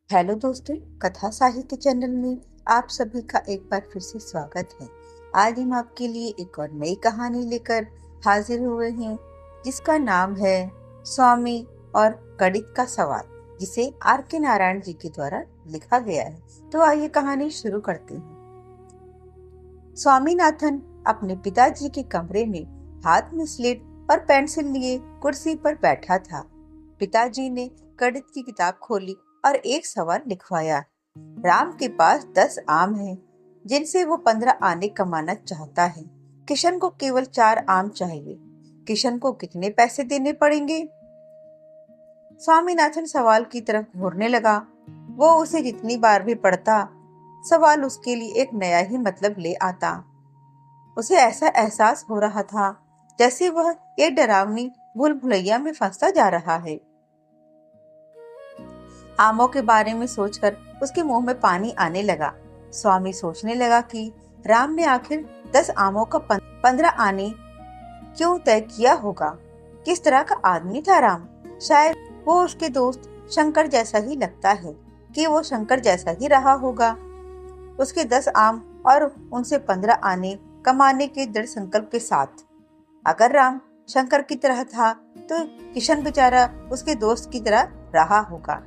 Hello दोस्तों, कथा साहित्य चैनल में आप सभी का एक बार फिर से स्वागत है। आज हम आपके लिए एक और नई कहानी लेकर हाजिर हुए हैं, जिसका नाम है स्वामी और गणित का सवाल, जिसे आर के नारायण जी के द्वारा लिखा गया है। तो आइए कहानी शुरू करते हैं। स्वामीनाथन अपने पिताजी के कमरे में हाथ में स्लेट और पेंसिल लिए कुर्सी पर बैठा था। पिताजी ने गणित की किताब खोली और एक सवाल लिखवाया। राम के पास 10 आम हैं, जिनसे वो 15 आने कमाना चाहता है। किशन को केवल 4 आम चाहिए। किशन को कितने पैसे देने पड़ेंगे? स्वामीनाथन सवाल की तरफ घूरने लगा। वो उसे जितनी बार भी पढ़ता, सवाल उसके लिए एक नया ही मतलब ले आता। उसे ऐसा एहसास हो रहा था जैसे वह एक डरावनी भूल भुलैया में फंसता जा रहा है। आमों के बारे में सोचकर उसके मुंह में पानी आने लगा। स्वामी सोचने लगा कि राम ने आखिर 10 आमों का 15 आने क्यों तय किया होगा। किस तरह का आदमी था राम? शायद वो उसके दोस्त शंकर जैसा ही लगता है कि वो शंकर जैसा ही रहा होगा। उसके 10 आम और उनसे 15 आने कमाने के दृढ़ संकल्प के साथ। अगर राम शंकर की तरह था तो किशन बेचारा उसके दोस्त की तरह रहा होगा,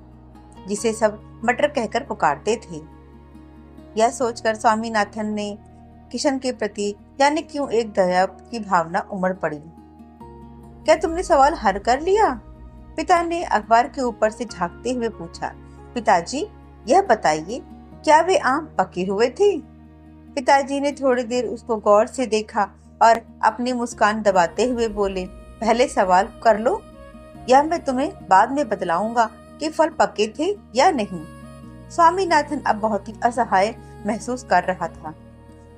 जिसे सब मटर कहकर पुकारते थे। यह सोचकर स्वामीनाथन ने किशन के प्रति जाने क्यों एक दया की भावना उमड़ पड़ी। क्या तुमने सवाल हल कर लिया? पिता ने अखबार के ऊपर से झांकते हुए पूछा। पिताजी, यह बताइए, क्या वे आम पके हुए थे? पिताजी ने थोड़ी देर उसको गौर से देखा और अपनी मुस्कान दबाते हुए बोले, पहले सवाल कर लो, यह मैं तुम्हें बाद में बतलाऊंगा कि फल पके थे या नहीं। स्वामीनाथन अब बहुत ही असहाय महसूस कर रहा था।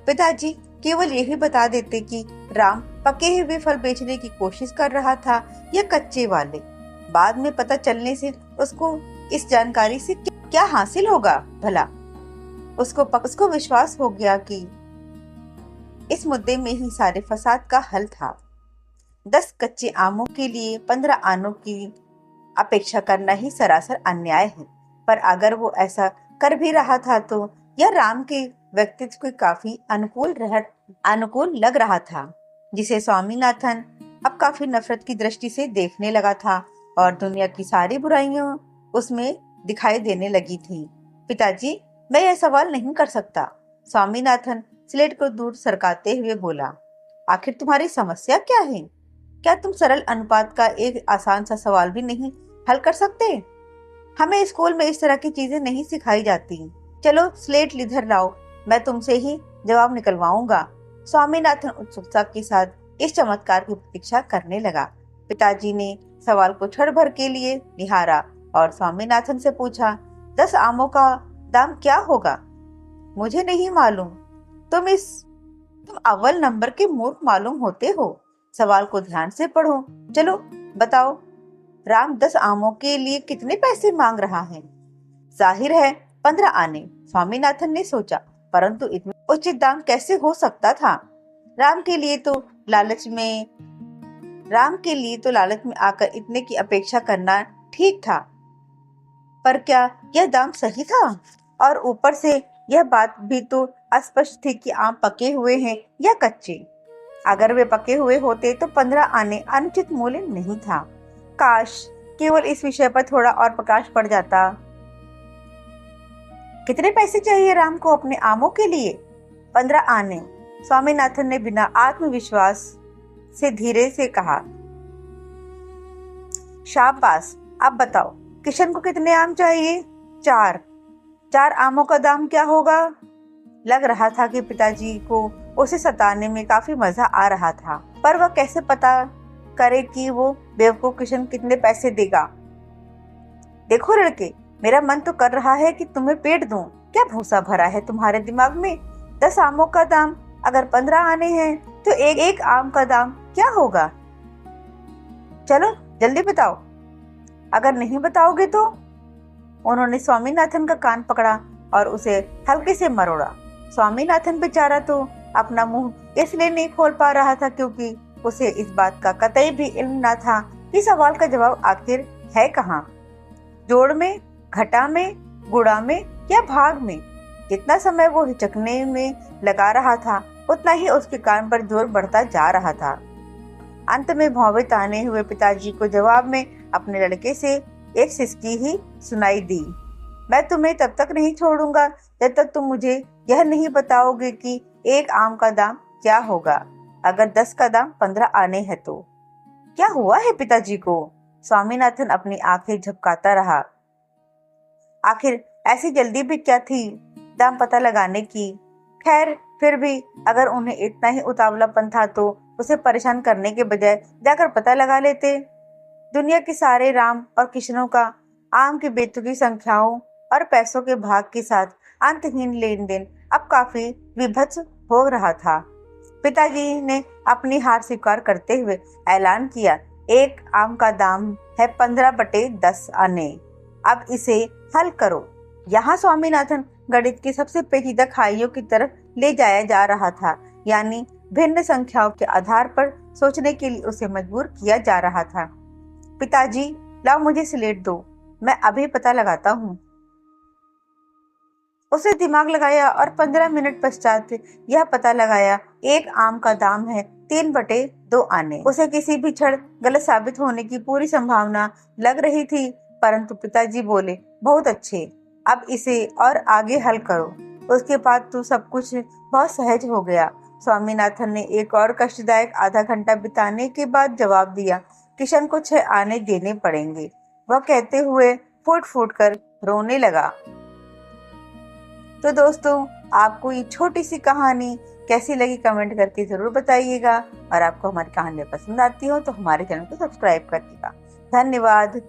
पिताजी केवल यही बता देते कि राम पके हुए फल बेचने की कोशिश कर रहा था या कच्चे वाले। बाद में पता चलने से उसको इस जानकारी से क्या हासिल होगा भला? उसको विश्वास हो गया कि इस मुद्दे में ही सारे फसाद का हल था। 10 कच्चे आमों के लिए 15 आनों की अपेक्षा करना ही सरासर अन्याय है। पर अगर वो ऐसा कर भी रहा था तो यह राम के व्यक्तित्व को काफी अनुकूल लग रहा था, जिसे स्वामीनाथन अब काफी नफरत की दृष्टि से देखने लगा था और दुनिया की सारी बुराइयां उसमें दिखाई देने लगी थी। पिताजी, मैं यह सवाल नहीं कर सकता। स्वामीनाथन स्लेट को दूर सरकाते हुए बोला। आखिर तुम्हारी समस्या क्या है? क्या तुम सरल अनुपात का एक आसान सा सवाल भी नहीं हल कर सकते? हमें स्कूल में इस तरह की चीजें नहीं सिखाई जाती। चलो स्लेट इधर लाओ, मैं तुमसे ही जवाब निकलवाऊंगा। स्वामीनाथन उत्सुकता के साथ इस चमत्कार की प्रतीक्षा करने लगा। पिताजी ने सवाल को क्षण भर के लिए निहारा और स्वामीनाथन से पूछा, 10 आमों का दाम क्या होगा? मुझे नहीं मालूम। तुम अव्वल नंबर के मूर्ख मालूम होते हो। सवाल को ध्यान से पढ़ो। चलो बताओ, राम 10 आमों के लिए कितने पैसे मांग रहा है? जाहिर है 15 आने, स्वामीनाथन ने सोचा। परंतु इतना उचित दाम कैसे हो सकता था? राम के लिए तो लालच में आकर इतने की अपेक्षा करना ठीक था। पर क्या यह दाम सही था? और ऊपर से यह बात भी तो स्पष्ट थी कि आम पके हुए हैं या कच्चे। अगर वे पके हुए होते तो 15 आने अनुचित मूल्य नहीं था। काश केवल इस विषय पर थोड़ा और प्रकाश पड़ जाता। कितने पैसे चाहिए राम को अपने आमों के लिए? 15 आने, स्वामीनाथन ने बिना आत्मविश्वास से धीरे से कहा। शाबाश, अब बताओ, किशन को कितने आम चाहिए? 4। 4 आमों का दाम क्या होगा? लग रहा था कि पिताजी को उसे सताने में काफी मजा आ रहा था, पर वह कैसे पता करे कि वो बेवकूफ किशन कितने पैसे देगा। देखो लड़के, मेरा मन तो कर रहा है कि तुम्हें पेट दूं। क्या भूसा भरा है तुम्हारे दिमाग में? 10 आमों का दाम अगर 15 आने हैं तो एक आम का दाम क्या होगा? चलो जल्दी बताओ। अगर नहीं बताओगे तो? उन्होंने स्वामीनाथन का कान पकड़ा और उसे हल्के से मरोड़ा। स्वामीनाथन बेचारा तो अपना मुंह इसलिए नहीं खोल पा रहा था क्योंकि उसे इस बात का कतई भी इल्म न था कि सवाल का जवाब आखिर है कहाँ। जोड़ में, घटा में, गुड़ा में या भाग में। जितना समय वो हिचकने में लगा रहा था उतना ही उसके कान पर जोर बढ़ता जा रहा था। अंत में भौवे ताने हुए पिताजी को जवाब में अपने लड़के से एक सिसकी ही सुनाई दी। मैं तुम्हें तब तक नहीं छोड़ूंगा जब तक तुम मुझे यह नहीं बताओगे कि एक आम का दाम क्या होगा अगर 10 का दाम 15 आने हैं तो। क्या हुआ है पिताजी को? स्वामीनाथन अपनी आंखें झपकाता रहा। आखिर ऐसी जल्दी भी क्या थी दाम पता लगाने की? खैर फिर भी अगर उन्हें इतना ही उतावलापन था तो उसे परेशान करने के बजाय जाकर पता लगा लेते। दुनिया के सारे राम और किशनों का आम की बेतुकी संख्याओं और पैसों के भाग के साथ अंतहीन लेन देन अब काफी विभत्स हो रहा था। पिताजी ने अपनी हार स्वीकार करते हुए ऐलान किया, एक आम का दाम है 15/10 आने। अब इसे हल करो। यहाँ स्वामीनाथन गणित की सबसे पेचीदा खाइयों की तरफ ले जाया जा रहा था, यानी भिन्न संख्याओं के आधार पर सोचने के लिए उसे मजबूर किया जा रहा था। पिताजी लाओ मुझे स्लेट दो, मैं अभी पता लगाता हूँ। उसे दिमाग लगाया और 15 मिनट पश्चात यह पता लगाया, एक आम का दाम है 3/2 आने। उसे किसी भी क्षण गलत साबित होने की पूरी संभावना लग रही थी, परंतु पिताजी बोले, बहुत अच्छे, अब इसे और आगे हल करो। उसके बाद तो सब कुछ बहुत सहज हो गया। स्वामीनाथन ने एक और कष्टदायक आधा घंटा बिताने के बाद जवाब दिया, किशन को 6 आने देने पड़ेंगे। वह कहते हुए फूट फूट कर रोने लगा। तो दोस्तों, आपको ये छोटी सी कहानी कैसी लगी कमेंट करके जरूर बताइएगा, और आपको हमारी कहानियाँ पसंद आती हो तो हमारे चैनल को सब्सक्राइब करिएगा। धन्यवाद।